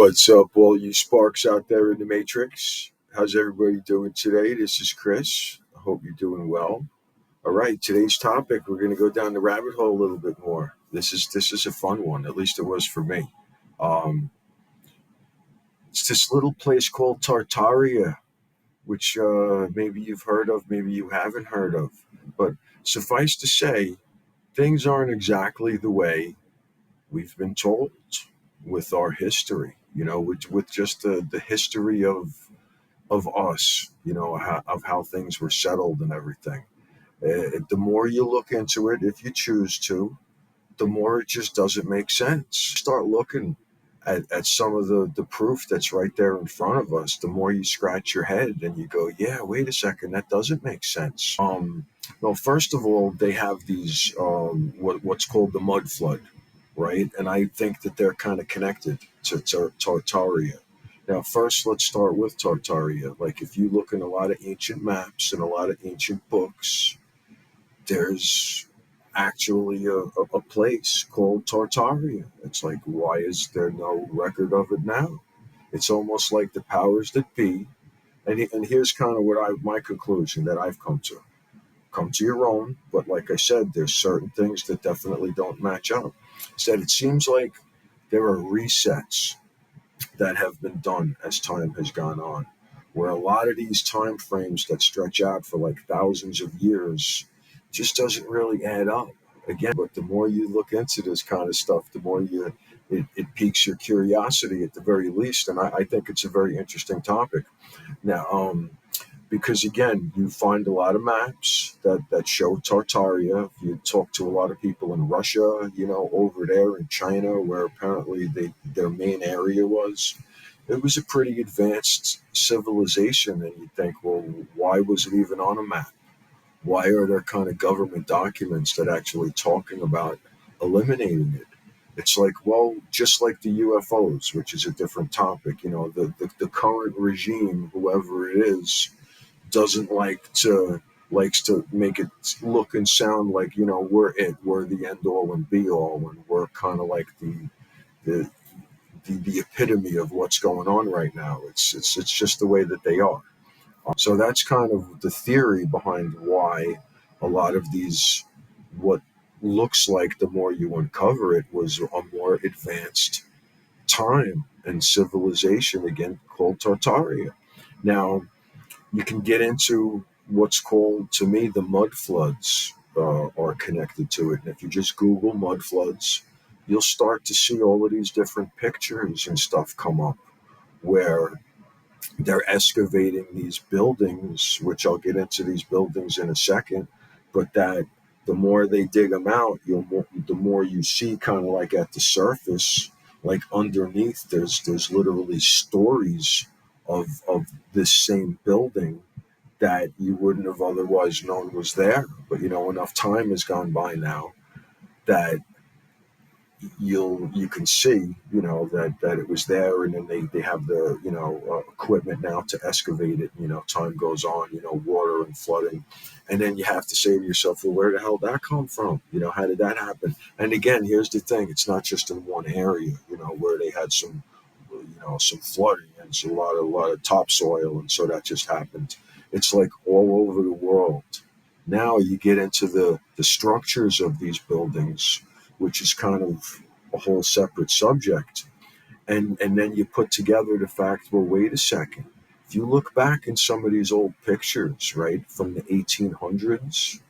What's up, all you sparks out there in the Matrix? How's everybody doing today? This is Chris. I hope you're doing well. All right, today's topic, we're going to go down the rabbit hole a little bit more. This is a fun one, at least it was for me. Um, it's this little place called Tartaria, which maybe you've heard of, maybe you haven't heard of. But suffice to say, things aren't exactly the way we've been told with our history, with just the history of us, of how things were settled and everything. The more you look into it, if you choose to, the more it just doesn't make sense. Start looking at some of the proof that's right there in front of us. The more you scratch your head and you go, yeah, wait a second, that doesn't make sense. Well, first of all, they have these what's called the mud flood, right? And I think that they're kind of connected to Tartaria. Now, first, let's start with Tartaria. Like, if you look in a lot of ancient maps and a lot of ancient books, there's actually a place called Tartaria. It's like, why is there no record of it now? It's almost like the powers that be. And here's kind of my conclusion that I've come to. Come to your own, but like I said, there's certain things that definitely don't match up. Said it seems like there are resets that have been done as time has gone on, where a lot of these time frames that stretch out for like thousands of years just doesn't really add up. Again, but the more you look into this kind of stuff, the more it piques your curiosity at the very least. And I think it's a very interesting topic. Now, because again, you find a lot of maps that show Tartaria. If you talk to a lot of people in Russia, over there in China, where apparently their main area was, it was a pretty advanced civilization. And you think, well, why was it even on a map? Why are there kind of government documents that actually talking about eliminating it? It's like, well, just like the UFOs, which is a different topic. The current regime, whoever it is, doesn't likes to make it look and sound like we're the end all and be all, and we're kind of like the the epitome of what's going on right now. It's just the way that they are. So that's kind of the theory behind why a lot of these, what looks like, the more you uncover it, was a more advanced time and civilization, again, called Tartaria. Now, you can get into what's called, to me, the mud floods are connected to it. And if you just Google mud floods, you'll start to see all of these different pictures and stuff come up where they're excavating these buildings, which I'll get into these buildings in a second, but that the more they dig them out, the more you see kind of like at the surface, like underneath, there's literally stories of this same building that you wouldn't have otherwise known was there. But enough time has gone by now that you can see that it was there, and then they have the equipment now to excavate it. Time goes on, water and flooding, and then you have to say to yourself, well, where the hell did that come from? How did that happen? And again, here's the thing, it's not just in one area where they had some flooding and a lot of topsoil, and so that just happened. It's like all over the world. Now you get into the structures of these buildings, which is kind of a whole separate subject. And then you put together the fact, well, wait a second. If you look back in some of these old pictures, right, from the 1800s,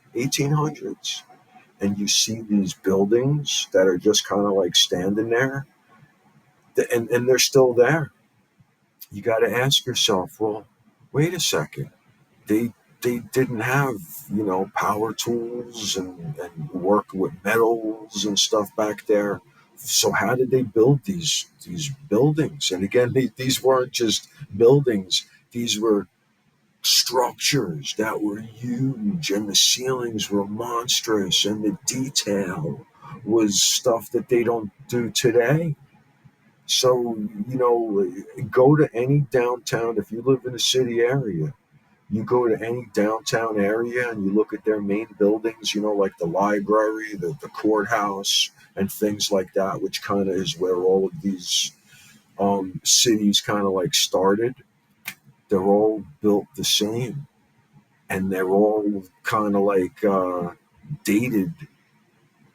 and you see these buildings that are just kind of like standing there, and they're still there, you got to ask yourself, well, wait a second. They didn't have power tools and work with metals and stuff back there. So how did they build these buildings? And again, these weren't just buildings; these were structures that were huge, and the ceilings were monstrous, and the detail was stuff that they don't do today. So go to any downtown, if you live in a city area. You go to any downtown area and you look at their main buildings, like the library, the courthouse, and things like that, which kind of is where all of these cities kind of like started. They're all built the same, and they're all kind of like dated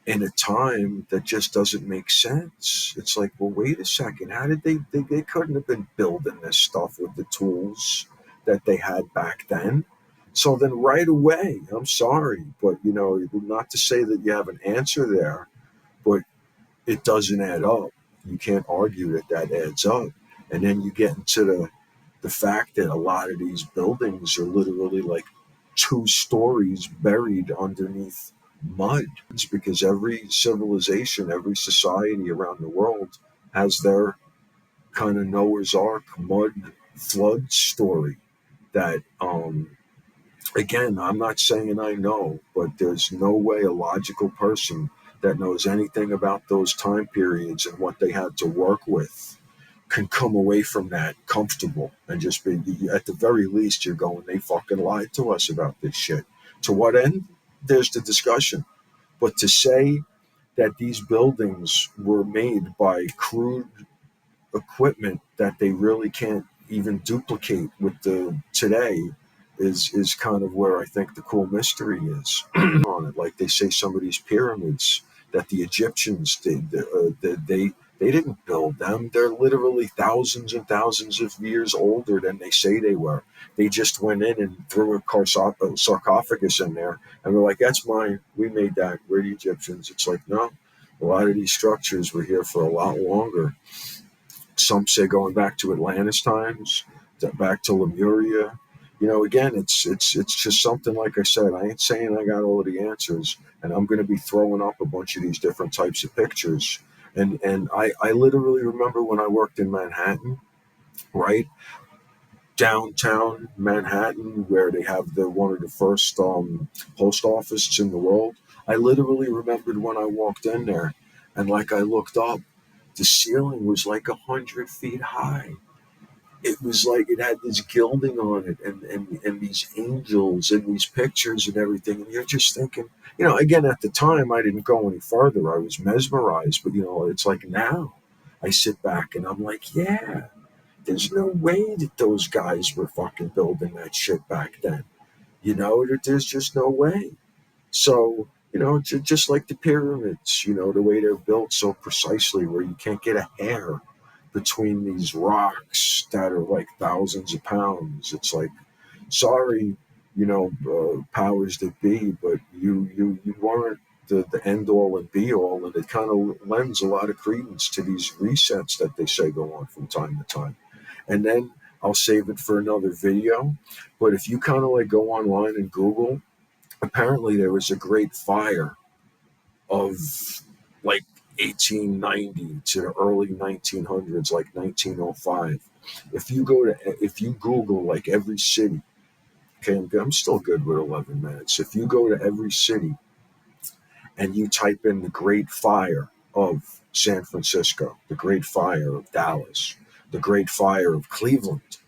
in a time that just doesn't make sense. It's like, well, wait a second. How did they couldn't have been building this stuff with the tools that they had back then. So then right away, I'm sorry, but not to say that you have an answer there, but it doesn't add up. You can't argue that that adds up. And then you get into the fact that a lot of these buildings are literally like 2 stories buried underneath mud. It's because every civilization, every society around the world has their kind of Noah's Ark mud flood story that again, I'm not saying I know, but there's no way a logical person that knows anything about those time periods and what they had to work with can come away from that comfortable and just be, at the very least, you're going, they fucking lied to us about this shit. To what end? There's the discussion. But to say that these buildings were made by crude equipment that they really can't even duplicate with the today is kind of where I think the cool mystery is on it. Like they say, some of these pyramids that the Egyptians did, they didn't build them. They're literally thousands and thousands of years older than they say they were. They just went in and threw a sarcophagus in there, and we're like, "That's mine. We made that. We're the Egyptians." It's like, no, a lot of these structures were here for a lot longer. Some say going back to Atlantis times, back to Lemuria. Again, it's just something, like I said. I ain't saying I got all of the answers, and I'm going to be throwing up a bunch of these different types of pictures. And I literally remember when I worked in Manhattan, right downtown Manhattan, where they have the one of the first post offices in the world. I literally remembered when I walked in there, and like I looked up, the ceiling was like 100 feet high. It was like it had this gilding on it, and these angels and these pictures and everything. And you're just thinking, again, at the time, I didn't go any further. I was mesmerized. But, it's like now I sit back and I'm like, yeah, there's no way that those guys were fucking building that shit back then. There's just no way. So, just like the pyramids, the way they're built so precisely where you can't get a hair between these rocks that are like thousands of pounds. It's like, sorry, powers that be, but you weren't the end all and be all. And it kind of lends a lot of credence to these resets that they say go on from time to time. And then I'll save it for another video. But if you kind of like go online and Google, apparently there was a great fire of like 1890 to the early 1900s, like 1905. If you Google like every city, okay, I'm still good with 11 minutes. If you go to every city and you type in the Great Fire of San Francisco, the Great Fire of Dallas, the Great Fire of Cleveland,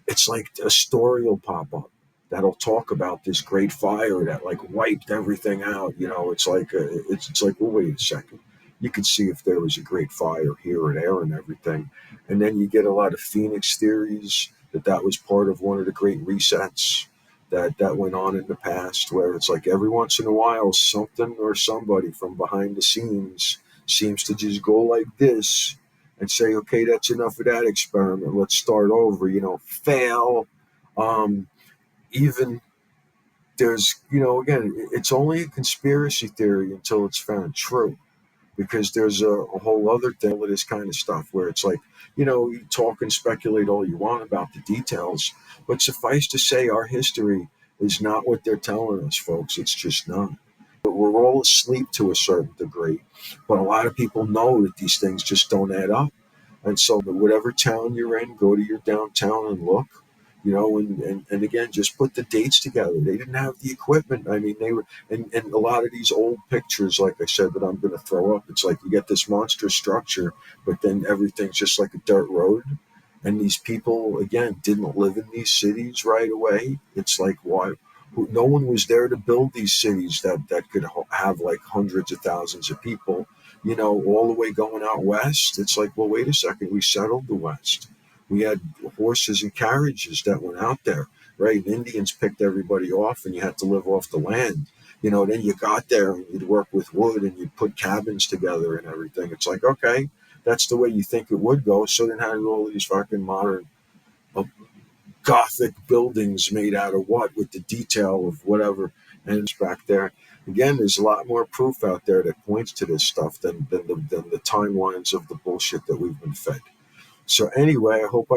it's like a story will pop up that'll talk about this great fire that like wiped everything out. It's like it's like, well, wait a second. You could see if there was a great fire here or there and everything, and then you get a lot of Phoenix theories that was part of one of the great resets that went on in the past, where it's like every once in a while something or somebody from behind the scenes seems to just go like this and say, okay, that's enough of that experiment. Let's start over, fail. Um, Even there's, again, it's only a conspiracy theory until it's found true, because there's a whole other thing with this kind of stuff where it's like, you talk and speculate all you want about the details, but suffice to say, our history is not what they're telling us, folks. It's just not. But we're all asleep to a certain degree, but a lot of people know that these things just don't add up. And so, whatever town you're in, go to your downtown and look, and again, just put the dates together. They didn't have the equipment. I mean, they were, and a lot of these old pictures, like I said, that I'm going to throw up, it's like you get this monster structure, but then everything's just like a dirt road. And these people, again, didn't live in these cities right away. It's like, why? No one was there to build these cities that could have like hundreds of thousands of people. all the way going out west. It's like, well, wait a second, we settled the West. We had horses and carriages that went out there, right? And Indians picked everybody off, and you had to live off the land. Then you got there and you'd work with wood and you'd put cabins together and everything. It's like, okay, that's the way you think it would go. So then how did all these fucking modern uh, Gothic buildings made out of what with the detail of whatever? And it's back there. Again, there's a lot more proof out there that points to this stuff than the timelines of the bullshit that we've been fed. So anyway, I hope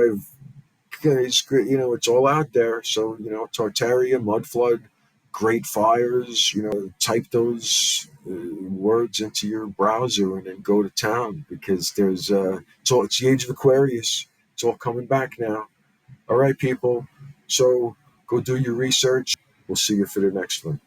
it's all out there. So, Tartaria, mud flood, great fires, type those words into your browser and then go to town because it's the age of Aquarius. It's all coming back now. All right, people. So go do your research. We'll see you for the next one.